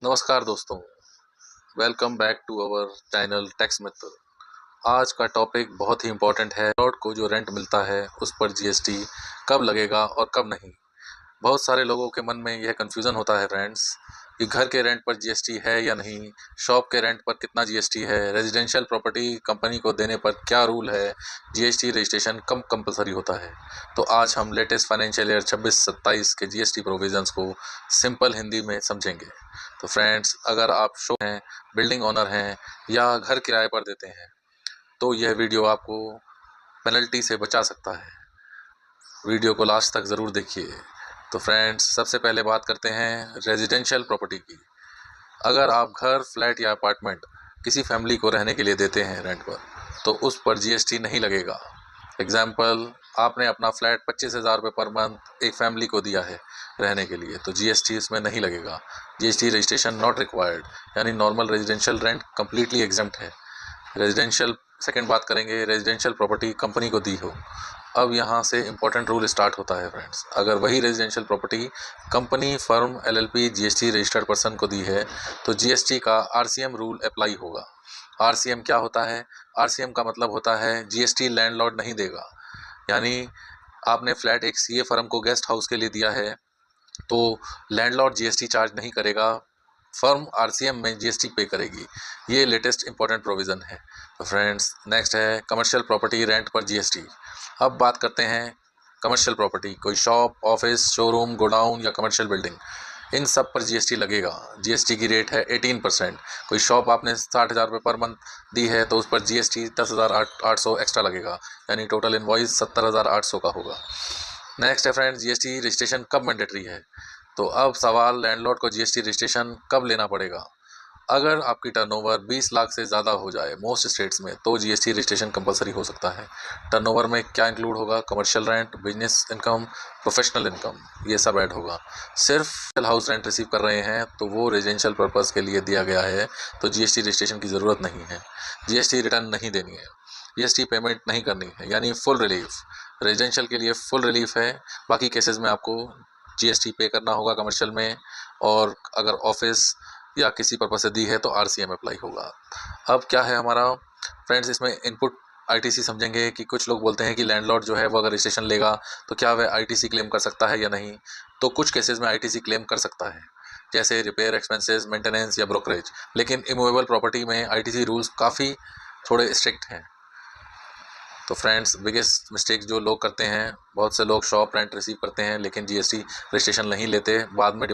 नमस्कार दोस्तों, welcome back to our channel tax Mitra. आज का टॉपिक बहुत ही इम्पोर्टेंट है। लैंडलॉर्ड को जो रेंट मिलता है उस पर जीएसटी कब लगेगा और कब नहीं। बहुत सारे लोगों के मन में यह कन्फ्यूज़न होता है फ्रेंड्स कि घर के रेंट पर जीएसटी है या नहीं, शॉप के रेंट पर कितना जीएसटी है, रेजिडेंशियल प्रॉपर्टी कंपनी को देने पर क्या रूल है, जीएसटी रजिस्ट्रेशन कब कंपलसरी होता है। तो आज हम लेटेस्ट फाइनेंशियल ईयर 26-27 के जीएसटी प्रोविजंस को सिंपल हिंदी में समझेंगे। तो फ्रेंड्स, अगर आप शॉप हैं, बिल्डिंग ओनर हैं या घर किराए पर देते हैं तो यह वीडियो आपको पेनल्टी से बचा सकता है। वीडियो को लास्ट तक ज़रूर देखिए। तो फ्रेंड्स, सबसे पहले बात करते हैं रेजिडेंशियल प्रॉपर्टी की। अगर आप घर, फ्लैट या अपार्टमेंट किसी फैमिली को रहने के लिए देते हैं रेंट पर, तो उस पर जीएसटी नहीं लगेगा। एग्जाम्पल, आपने अपना फ्लैट 25,000 रुपये पर मंथ एक फैमिली को दिया है रहने के लिए, तो जीएसटी इसमें नहीं लगेगा। जीएसटी रजिस्ट्रेशन नॉट रिक्वायर्ड, यानी normal residential rent completely exempt है। रेजिडेंशियल सेकंड बात करेंगे, रेजिडेंशियल प्रॉपर्टी कंपनी को दी हो। अब यहाँ से इम्पोर्टेंट रूल स्टार्ट होता है फ्रेंड्स। अगर वही residential property company, firm, LLP, GST registered person को दी है तो जीएसटी का आरसीएम रूल अप्लाई होगा। आरसीएम क्या होता है? आरसीएम का मतलब होता है जीएसटी लैंडलॉर्ड नहीं देगा। यानी आपने फ्लैट एक सीए फर्म को गेस्ट हाउस के लिए दिया है तो लैंडलॉर्ड जीएसटी चार्ज नहीं करेगा, फर्म आरसीएम में जीएसटी पे करेगी। ये लेटेस्ट इंपॉर्टेंट प्रोविज़न है। तो फ्रेंड्स, नेक्स्ट है कमर्शियल प्रॉपर्टी रेंट पर जीएसटी। अब बात करते हैं कमर्शियल प्रॉपर्टी, कोई शॉप, ऑफिस, शोरूम, गोडाउन या कमर्शियल बिल्डिंग, इन सब पर जीएसटी लगेगा। जीएसटी की रेट है 18%। कोई शॉप आपने 60,000 रुपये पर मंथ दी है तो उस पर जीएसटी 10,800 एक्स्ट्रा लगेगा, यानी टोटल इनवॉइस 70,800 का होगा। नेक्स्ट है फ्रेंड्स, जीएसटी रजिस्ट्रेशन कब मैंडेटरी है। तो अब सवाल, लैंडलॉर्ड को जीएसटी रजिस्ट्रेशन कब लेना पड़ेगा। अगर आपकी टर्नओवर 20 लाख से ज़्यादा हो जाए मोस्ट स्टेट्स में तो जीएसटी रजिस्ट्रेशन कंपलसरी हो सकता है। टर्नओवर में क्या इंक्लूड होगा? Commercial rent, business income, professional income, ये सब ऐड होगा। सिर्फ हाउस रेंट रिसीव कर रहे हैं तो वो रेजिडेंशियल पर्पज़ के लिए दिया गया है, तो जीएसटी रजिस्ट्रेशन की ज़रूरत नहीं है। जीएसटी रिटर्न नहीं देनी है, जीएसटी पेमेंट नहीं करनी है, यानी फुल रिलीफ। रेजिडेंशियल के लिए फुल रिलीफ है, बाकी केसेस में आपको जीएसटी पे करना होगा कमर्शियल में, और अगर ऑफिस या किसी पर्पज से दी है तो आरसीएम अप्लाई होगा। अब क्या है हमारा फ्रेंड्स, इसमें इनपुट आईटीसी समझेंगे कि कुछ लोग बोलते हैं कि लैंडलॉर्ड जो है वो अगर रजिस्ट्रेशन लेगा तो क्या वह आईटीसी क्लेम कर सकता है या नहीं। तो कुछ केसेस में आईटीसी क्लेम कर सकता है, जैसे रिपेयर एक्सपेंसेस, मेंटेनेंस या ब्रोकरेज। लेकिन इमूवेबल प्रॉपर्टी में आईटीसी रूल्स काफ़ी थोड़े स्ट्रिक्ट हैं। तो फ्रेंड्स, बिगेस्ट मिस्टेक जो लोग करते हैं, बहुत से लोग शॉप रेंट रिसीव करते हैं लेकिन जीएसटी रजिस्ट्रेशन नहीं लेते, बाद में